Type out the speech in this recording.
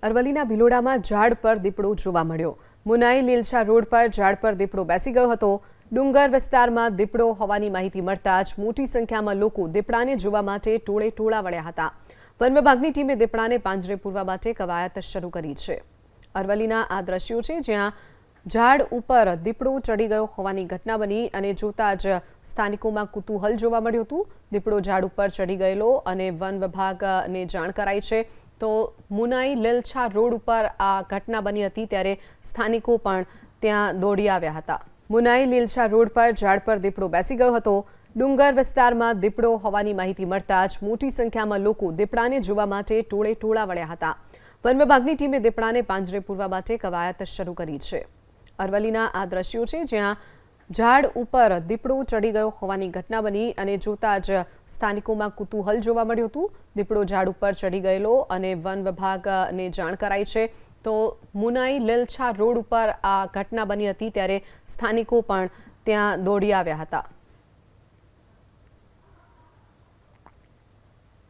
અરવલ્લીના ભિલોડામાં ઝાડ પર દીપડો જોવા મળ્યો। મુનાઈ લીલછા રોડ પર ઝાડ પર દીપડો બેસી ગયો હતો। ડુંગર વિસ્તારમાં દીપડો હોવાની માહિતી મળતા જ મોટી સંખ્યામાં લોકો દીપડાને જોવા માટે ટોળે ટોળા વળ્યા હતા। વન વિભાગની ટીમે દીપડાને પાંજરે પૂરવા માટે કવાયત શરૂ કરી છે। અરવલ્લીના આ દ્રશ્યો છે જ્યાં ઝાડ ઉપર દીપડો ચડી ગયો હોવાની ઘટના બની અને જોતા જ સ્થાનિકોમાં કુતૂહલ જોવા મળ્યું હતું। દીપડો ઝાડ ઉપર ચડી ગયેલો અને વન વિભાગને જાણ કરાઈ છે। તો મુનાઈ લીલછા રોડ ઉપર આ ઘટના બની હતી ત્યારે સ્થાનિકો પણ ત્યાં દોડી આવ્યા હતા। મુનાઈ લીલછા રોડ પર ઝાડ પર દીપડો બેસી ગયો હતો। ડુંગર વિસ્તારમાં દીપડો હોવાની માહિતી મળતા જ મોટી સંખ્યામાં લોકો દીપડાને જોવા માટે ટોળે ટોળા વળ્યા હતા। વન વિભાગની ટીમે દીપડાને પાંજરે પૂરવા માટે કવાયત શરૂ કરી છે। અરવલ્લીના આ દ્રશ્યો છે જ્યાં ઝાડ ઉપર દીપડો ચડી ગયો હોવાની ઘટના બની અને જોતા જ સ્થાનિકોમાં કુતૂહલ જોવા મળ્યું હતું। દીપડો ઝાડ ઉપર ચડી ગયેલો અને વન વિભાગને જાણ કરાઈ છે। તો મુનાઈ લીલછા રોડ ઉપર આ ઘટના બની હતી ત્યારે સ્થાનિકો પણ ત્યાં દોડી આવ્યા હતા।